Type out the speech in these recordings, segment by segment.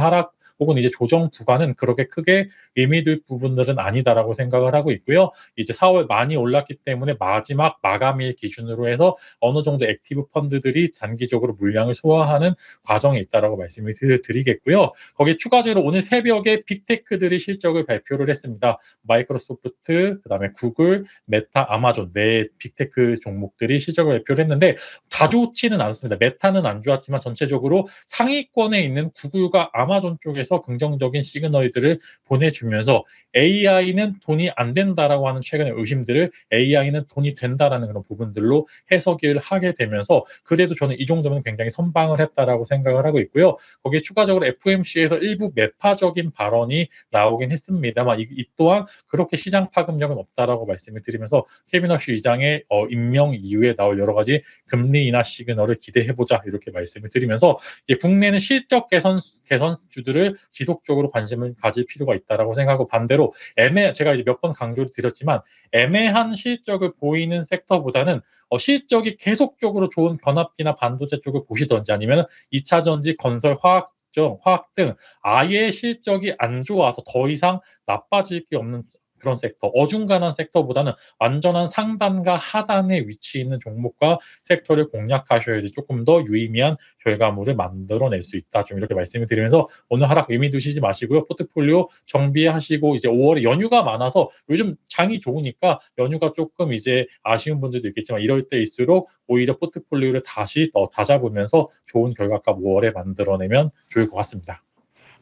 하락 혹은 이제 조정 구간은 그렇게 크게 의미 둘 부분들은 아니다라고 생각을 하고 있고요. 이제 4월 많이 올랐기 때문에 마지막 마감일 기준으로 해서 어느 정도 액티브 펀드들이 단기적으로 물량을 소화하는 과정에 있다라고 말씀을 드리겠고요. 거기에 추가적으로 오늘 새벽에 빅테크들이 실적을 발표를 했습니다. 마이크로소프트, 그다음에 구글, 메타, 아마존 네 빅테크 종목들이 실적을 발표를 했는데 다 좋지는 않습니다. 메타는 안 좋았지만 전체적으로 상위권에 있는 구글과 아마존 쪽에서 긍정적인 시그널들을 보내주면서 AI는 돈이 안 된다라고 하는 최근의 의심들을 AI는 돈이 된다라는 그런 부분들로 해석을 하게 되면서 그래도 저는 이 정도면 굉장히 선방을 했다라고 생각을 하고 있고요. 거기에 추가적으로 FOMC에서 일부 매파적인 발언이 나오긴 했습니다만 이 또한 그렇게 시장 파급력은 없다라고 말씀을 드리면서 케빈 허쉬 의장의 임명 이후에 나올 여러 가지 금리 인하 시그널을 기대해보자 이렇게 말씀을 드리면서 이제 국내는 실적 개선주들을 지속적으로 관심을 가질 필요가 있다라고 생각하고 반대로 제가 이제 몇 번 강조를 드렸지만 애매한 실적을 보이는 섹터보다는 실적이 계속적으로 좋은 변압기나 반도체 쪽을 보시던지 아니면 2차 전지, 건설, 화학 등 아예 실적이 안 좋아서 더 이상 나빠질 게 없는 그런 섹터, 어중간한 섹터보다는 완전한 상단과 하단에 위치해 있는 종목과 섹터를 공략하셔야지 조금 더 유의미한 결과물을 만들어낼 수 있다. 좀 이렇게 말씀을 드리면서 오늘 하락 의미 두시지 마시고요. 포트폴리오 정비하시고 이제 5월에 연휴가 많아서 요즘 장이 좋으니까 연휴가 조금 이제 아쉬운 분들도 있겠지만 이럴 때일수록 오히려 포트폴리오를 다시 더 다잡으면서 좋은 결과값 5월에 만들어내면 좋을 것 같습니다.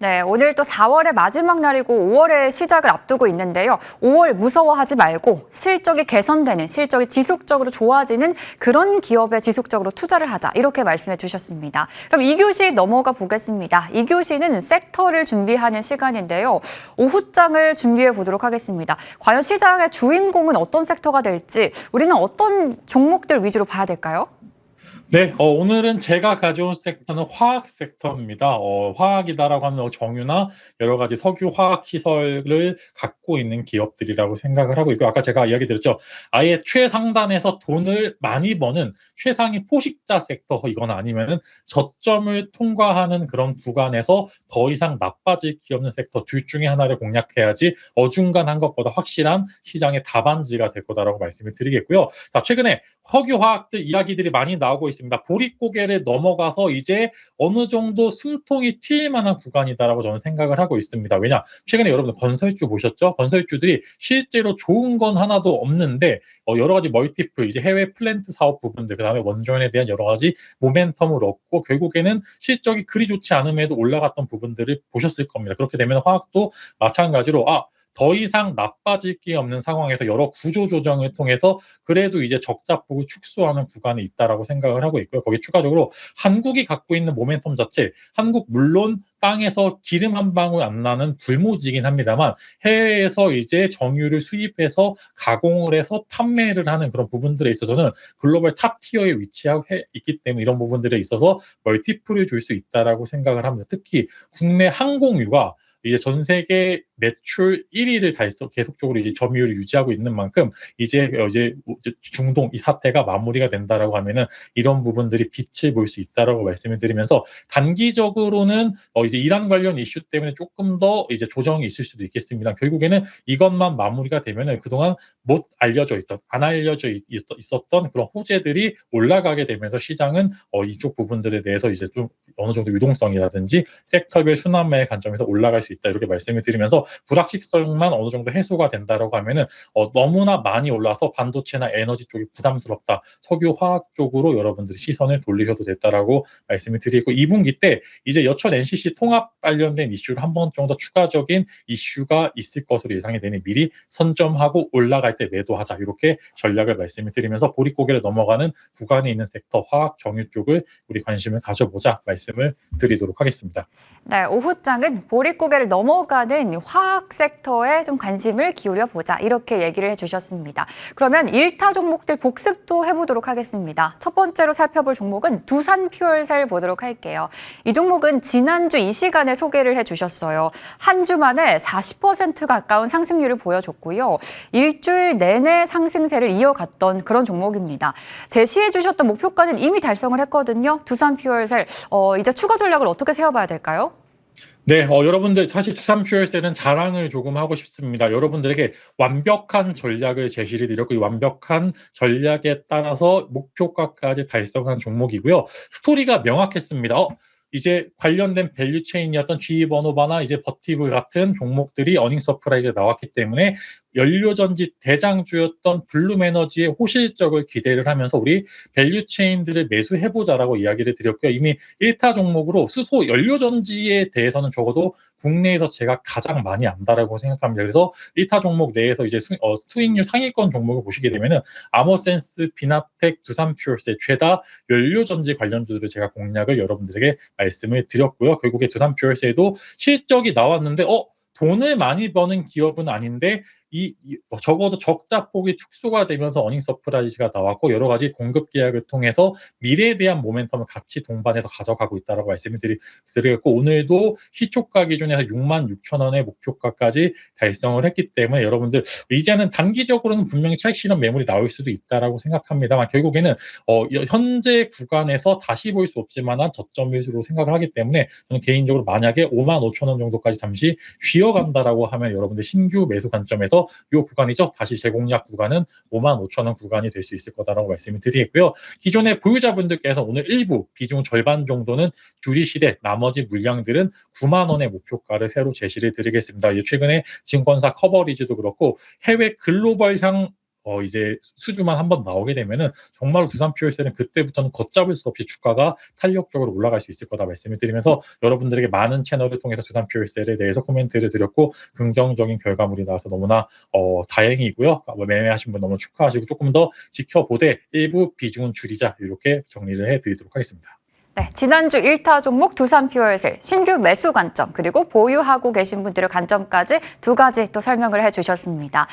네, 오늘 또 4월의 마지막 날이고 5월의 시작을 앞두고 있는데요. 5월 무서워하지 말고 실적이 개선되는, 실적이 지속적으로 좋아지는 그런 기업에 지속적으로 투자를 하자. 이렇게 말씀해 주셨습니다. 그럼 2교시 넘어가 보겠습니다. 2교시는 섹터를 준비하는 시간인데요. 오후장을 준비해 보도록 하겠습니다. 과연 시장의 주인공은 어떤 섹터가 될지 우리는 어떤 종목들 위주로 봐야 될까요? 네, 오늘은 제가 가져온 섹터는 화학 섹터입니다. 화학이다라고 하면 정유나 여러 가지 석유 화학 시설을 갖고 있는 기업들이라고 생각을 하고 있고, 아까 제가 이야기 드렸죠. 아예 최상단에서 돈을 많이 버는 최상위 포식자 섹터, 이거나 아니면은 저점을 통과하는 그런 구간에서 더 이상 나빠질 게 없는 섹터 둘 중에 하나를 공략해야지 어중간한 것보다 확실한 시장의 답안지가 될 거다라고 말씀을 드리겠고요. 자, 최근에 석유화학들 이야기들이 많이 나오고 있습니다. 보릿고개를 넘어가서 이제 어느 정도 숨통이 트일 만한 구간이다라고 저는 생각을 하고 있습니다. 왜냐? 최근에 여러분들 건설주 보셨죠? 건설주들이 실제로 좋은 건 하나도 없는데 여러 가지 멀티플, 이제 해외 플랜트 사업 부분들, 그다음에 원전에 대한 여러 가지 모멘텀을 얻고 결국에는 실적이 그리 좋지 않음에도 올라갔던 부분들을 보셨을 겁니다. 그렇게 되면 화학도 마찬가지로 더 이상 나빠질 게 없는 상황에서 여러 구조 조정을 통해서 그래도 이제 적자폭을 축소하는 구간에 있다라고 생각을 하고 있고요. 거기에 추가적으로 한국이 갖고 있는 모멘텀 자체, 한국 물론 땅에서 기름 한 방울 안 나는 불모지긴 합니다만 해외에서 이제 정유를 수입해서 가공을 해서 판매를 하는 그런 부분들에 있어서는 글로벌 탑 티어에 위치하고 있기 때문에 이런 부분들에 있어서 멀티플을 줄 수 있다라고 생각을 합니다. 특히 국내 항공유가 이제 전 세계 매출 1위를 계속적으로 이제 점유율을 유지하고 있는 만큼 이제 중동 이 사태가 마무리가 된다라고 하면은 이런 부분들이 빛을 볼 수 있다라고 말씀을 드리면서 단기적으로는 이제 이란 관련 이슈 때문에 조금 더 이제 조정이 있을 수도 있겠습니다. 결국에는 이것만 마무리가 되면은 그동안 못 알려져 있던, 안 알려져 있었던 그런 호재들이 올라가게 되면서 시장은 이쪽 부분들에 대해서 이제 좀 어느 정도 유동성이라든지 섹터별 순환매의 관점에서 올라갈 수 있다 이렇게 말씀을 드리면서 불확실성만 어느 정도 해소가 된다라고 하면은 너무나 많이 올라서 반도체나 에너지 쪽이 부담스럽다. 석유 화학 쪽으로 여러분들이 시선을 돌리셔도 됐다라고 말씀을 드리고 2분기 때 이제 여천 NCC 통합 관련된 이슈를 한 번 정도 추가적인 이슈가 있을 것으로 예상이 되니 미리 선점하고 올라갈 때 매도하자 이렇게 전략을 말씀을 드리면서 보릿고개를 넘어가는 구간에 있는 섹터 화학 정유 쪽을 우리 관심을 가져보자 말씀을 드리도록 하겠습니다. 네, 오후장은 보릿고개를 넘어가는 화학 섹터에 좀 관심을 기울여 보자 이렇게 얘기를 해주셨습니다. 그러면 1타 종목들 복습도 해보도록 하겠습니다. 첫 번째로 살펴볼 종목은 두산퓨얼셀 보도록 할게요. 이 종목은 지난주 이 시간에 소개를 해주셨어요. 한 주 만에 40% 가까운 상승률을 보여줬고요. 일주일 내내 상승세를 이어갔던 그런 종목입니다. 제시해 주셨던 목표가는 이미 달성을 했거든요. 두산퓨얼셀, 이제 추가 전략을 어떻게 세워봐야 될까요? 네, 여러분들 사실 두산퓨얼셀은 자랑을 조금 하고 싶습니다. 여러분들에게 완벽한 전략을 제시를 드렸고 이 완벽한 전략에 따라서 목표가까지 달성한 종목이고요. 스토리가 명확했습니다. 이제 관련된 밸류 체인이었던 GE 버노바나 이제 버티브 같은 종목들이 어닝 서프라이즈가 나왔기 때문에 연료전지 대장주였던 블룸에너지의 호실적을 기대를 하면서 우리 밸류 체인들을 매수해보자라고 이야기를 드렸고요. 이미 1타 종목으로 수소 연료전지에 대해서는 적어도 국내에서 제가 가장 많이 안다라고 생각합니다. 그래서 1타 종목 내에서 이제 수익률 상위권 종목을 보시게 되면은 아머센스, 비나텍, 두산퓨얼스의 죄다 연료전지 관련주들을 제가 공략을 여러분들에게 말씀을 드렸고요. 결국에 두산퓨얼스에도 실적이 나왔는데 돈을 많이 버는 기업은 아닌데 적어도 적자 폭이 축소가 되면서 어닝 서프라이즈가 나왔고 여러 가지 공급 계약을 통해서 미래에 대한 모멘텀을 같이 동반해서 가져가고 있다라고 말씀을 드리겠고 오늘도 시초가 기준에서 66,000원의 목표가까지 달성을 했기 때문에 여러분들 이제는 단기적으로는 분명히 차익 실현 매물이 나올 수도 있다라고 생각합니다만 결국에는 현재 구간에서 다시 볼 수 없지만한 저점으로 생각을 하기 때문에 저는 개인적으로 만약에 55,000원 정도까지 잠시 쉬어간다라고 하면 여러분들 신규 매수 관점에서 이 구간이죠. 다시 재공략 구간은 55,000원 구간이 될 수 있을 거다라고 말씀을 드리겠고요. 기존의 보유자분들께서 오늘 일부 비중 절반 정도는 줄이시되 나머지 물량들은 9만 원의 목표가를 새로 제시를 드리겠습니다. 최근에 증권사 커버리지도 그렇고 해외 글로벌향 이제 수주만 한번 나오게 되면은 정말로 두산퓨얼셀은 그때부터는 걷잡을 수 없이 주가가 탄력적으로 올라갈 수 있을 거다 말씀을 드리면서 여러분들에게 많은 채널을 통해서 두산퓨얼셀에 대해서 코멘트를 드렸고 긍정적인 결과물이 나와서 너무나 다행이고요. 매매하신 분 너무 축하하시고 조금 더 지켜보되 일부 비중은 줄이자 이렇게 정리를 해드리도록 하겠습니다. 네, 지난주 1타 종목 두산퓨얼셀 신규 매수 관점 그리고 보유하고 계신 분들의 관점까지 두 가지 또 설명을 해주셨습니다.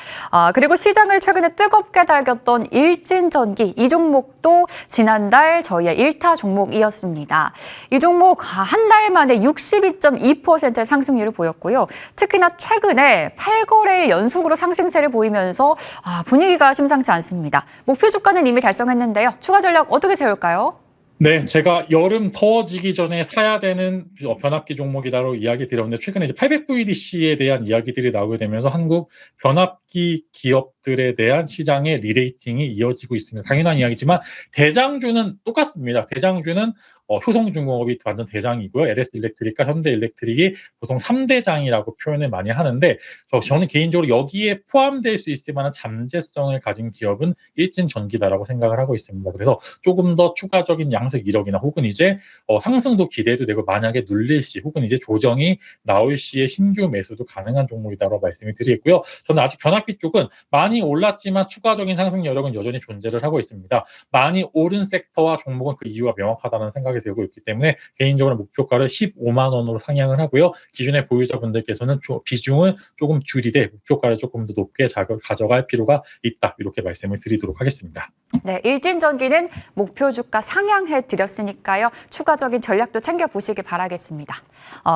그리고 시장을 최근에 뜨겁게 달궜던 일진전기 이 종목도 지난달 저희의 1타 종목이었습니다. 이 종목 한 달 만에 62.2%의 상승률을 보였고요. 특히나 최근에 8거래일 연속으로 상승세를 보이면서 분위기가 심상치 않습니다. 목표 주가는 이미 달성했는데요. 추가 전략 어떻게 세울까요? 네, 제가 여름 더워지기 전에 사야 되는 변압기 종목이다라고 이야기 드렸는데 최근에 이제 800VDC에 대한 이야기들이 나오게 되면서 한국 변압기 기업들에 대한 시장의 리레이팅이 이어지고 있습니다. 당연한 이야기지만 대장주는 똑같습니다. 대장주는 효성중공업이 완전 대장이고요. LS일렉트릭과 현대일렉트릭이 보통 3대장이라고 표현을 많이 하는데 저는 개인적으로 여기에 포함될 수 있을 만한 잠재성을 가진 기업은 일진전기다라고 생각을 하고 있습니다. 그래서 조금 더 추가적인 양색 이력이나 혹은 이제 상승도 기대도 되고 만약에 눌릴 시 혹은 이제 조정이 나올 시에 신규 매수도 가능한 종목이다라고 말씀을 드리겠고요. 저는 아직 변압기 쪽은 많이 올랐지만 추가적인 상승 여력은 여전히 존재를 하고 있습니다. 많이 오른 섹터와 종목은 그 이유가 명확하다는 생각이 되고 있기 때문에 개인적으로 목표가를 15만 원으로 상향을 하고요. 기존의 보유자분들께서는 비중을 조금 줄이되 목표가를 조금 더 높게 가져갈 필요가 있다. 이렇게 말씀을 드리도록 하겠습니다. 네, 일진전기는 목표 주가 상향해 드렸으니까요. 추가적인 전략도 챙겨보시기 바라겠습니다.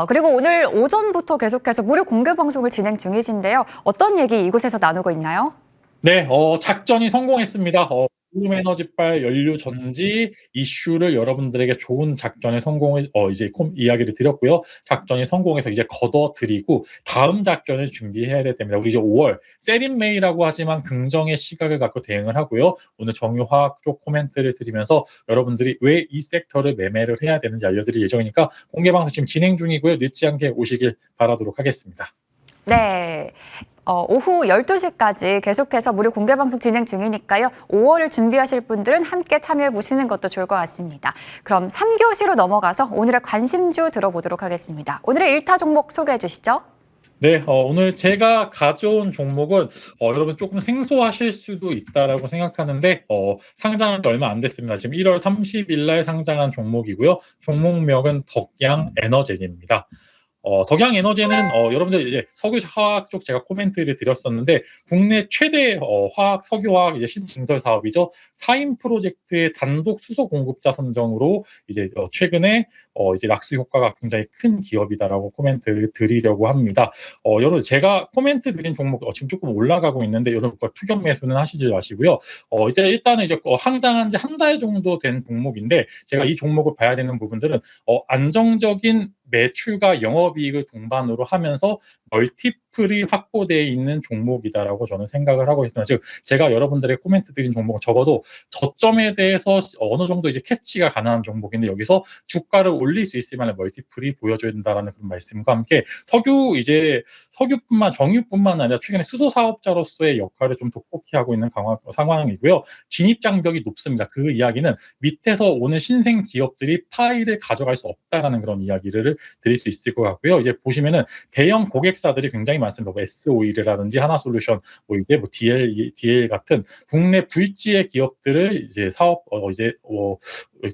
그리고 오늘 오전부터 계속해서 무료 공개 방송을 진행 중이신데요. 어떤 얘기 이곳에서 나누고 있나요? 네, 작전이 성공했습니다. 블룸에너지발 연료 전지 이슈를 여러분들에게 좋은 작전의 성공을 이제 이야기를 드렸고요. 작전이 성공해서 이제 걷어들이고 다음 작전을 준비해야 될 때입니다. 우리 이제 5월 세린메이라고 하지만 긍정의 시각을 갖고 대응을 하고요. 오늘 정유화학 쪽 코멘트를 드리면서 여러분들이 왜 이 섹터를 매매를 해야 되는지 알려드릴 예정이니까 공개 방송 지금 진행 중이고요. 늦지 않게 오시길 바라도록 하겠습니다. 네. 오후 12시까지 계속해서 무료 공개 방송 진행 중이니까요. 5월을 준비하실 분들은 함께 참여해 보시는 것도 좋을 것 같습니다. 그럼 3교시로 넘어가서 오늘의 관심주 들어보도록 하겠습니다. 오늘의 1타 종목 소개해 주시죠. 네, 오늘 제가 가져온 종목은 여러분 조금 생소하실 수도 있다라고 생각하는데 상장한 지 얼마 안 됐습니다. 지금 1월 30일 날 상장한 종목이고요. 종목명은 덕양에너젠입니다. 덕양에너지는 여러분들 이제 석유화학 쪽 제가 코멘트를 드렸었는데 국내 최대 석유화학 이제 신증설 사업이죠. 사인 프로젝트의 단독 수소 공급자 선정으로 이제 최근에 이제 낙수 효과가 굉장히 큰 기업이다라고 코멘트를 드리려고 합니다. 여러분 제가 코멘트 드린 종목 지금 조금 올라가고 있는데 여러분 투격 매수는 하시지 마시고요. 이제 일단은 이제 상장한 지 한 달 정도 된 종목인데 제가 이 종목을 봐야 되는 부분들은 안정적인 매출과 영업이익을 동반으로 하면서 멀티플이 확보되어 있는 종목이다라고 저는 생각을 하고 있습니다. 즉 제가 여러분들의 코멘트 드린 종목은 적어도 저점에 대해서 어느 정도 이제 캐치가 가능한 종목인데 여기서 주가를 올릴 수 있을 만한 멀티플이 보여줘야 된다라는 그런 말씀과 함께 정유뿐만 아니라 최근에 수소 사업자로서의 역할을 좀 돋보게 하고 있는 상황이고요. 진입 장벽이 높습니다. 그 이야기는 밑에서 오는 신생 기업들이 파이를 가져갈 수 없다라는 그런 이야기를 드릴 수 있을 것 같고요. 이제 보시면은 대형 고객사들이 굉장히 많습니다. 뭐 S-오일이라든지 하나솔루션, DL 같은 국내 불지의 기업들을 이제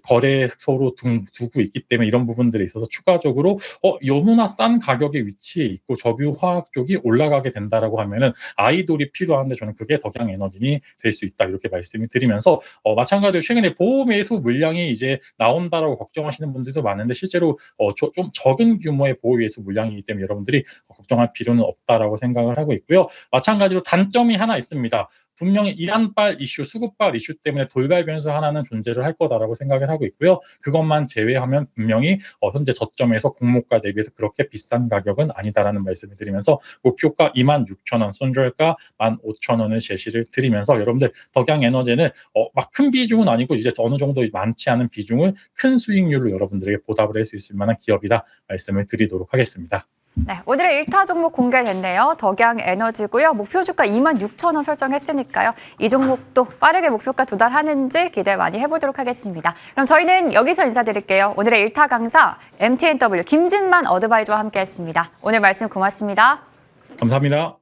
거래소로 두고 있기 때문에 이런 부분들에 있어서 추가적으로 너무나 싼 가격에 위치해 있고 적유화학 쪽이 올라가게 된다라고 하면은 아이돌이 필요한데 저는 그게 덕양에너진이 될 수 있다 이렇게 말씀을 드리면서 마찬가지로 최근에 보호매수 물량이 이제 나온다라고 걱정하시는 분들도 많은데 실제로 좀 적은 규모의 보호매수 물량이기 때문에 여러분들이 걱정할 필요는 없다라고 생각을 하고 있고요. 마찬가지로 단점이 하나 있습니다. 분명히 이란발 이슈, 수급발 이슈 때문에 돌발 변수 하나는 존재를 할 거다라고 생각을 하고 있고요. 그것만 제외하면 분명히 현재 저점에서 공모가 대비해서 그렇게 비싼 가격은 아니다라는 말씀을 드리면서 목표가 26,000원, 손절가 15,000원을 제시를 드리면서 여러분들 덕양에너지는 막 큰 비중은 아니고 이제 어느 정도 많지 않은 비중을 큰 수익률로 여러분들에게 보답을 할 수 있을 만한 기업이다 말씀을 드리도록 하겠습니다. 네, 오늘의 1타 종목 공개됐네요. 덕양에너지고요. 목표 주가 26,000원 설정했으니까요. 이 종목도 빠르게 목표가 도달하는지 기대 많이 해보도록 하겠습니다. 그럼 저희는 여기서 인사드릴게요. 오늘의 1타 강사 MTNW 김진만 어드바이저와 함께했습니다. 오늘 말씀 고맙습니다. 감사합니다.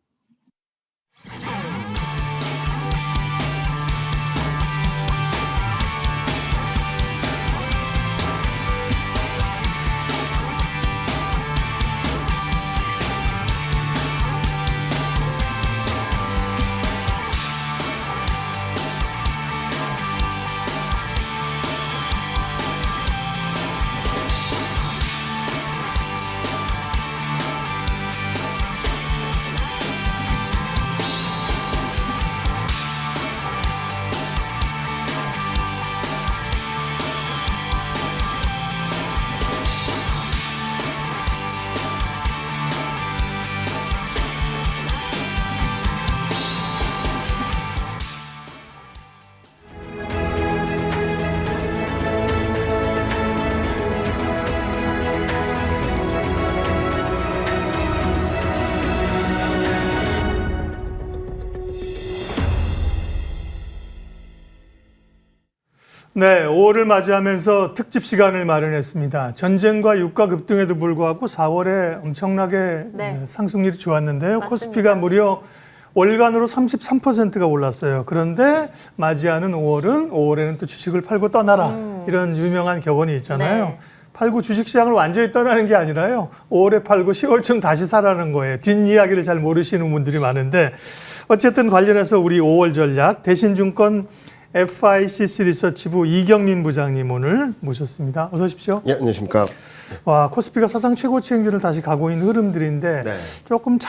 네, 5월을 맞이하면서 특집 시간을 마련했습니다. 전쟁과 유가 급등에도 불구하고 4월에 엄청나게 상승률이 좋았는데요. 맞습니다. 코스피가 무려 월간으로 33%가 올랐어요. 그런데 맞이하는 5월에는 또 주식을 팔고 떠나라 이런 유명한 격언이 있잖아요. 네. 팔고 주식시장을 완전히 떠나는 게 아니라요. 5월에 팔고 10월쯤 다시 사라는 거예요. 뒷이야기를 잘 모르시는 분들이 많은데 어쨌든 관련해서 우리 5월 전략 대신증권 FICC 리서치부 이경민 부장님 오늘 모셨습니다. 어서 오십시오. 예, 안녕하십니까. 와, 코스피가 사상 최고치 행진을 다시 가고 있는 흐름들인데 네. 조금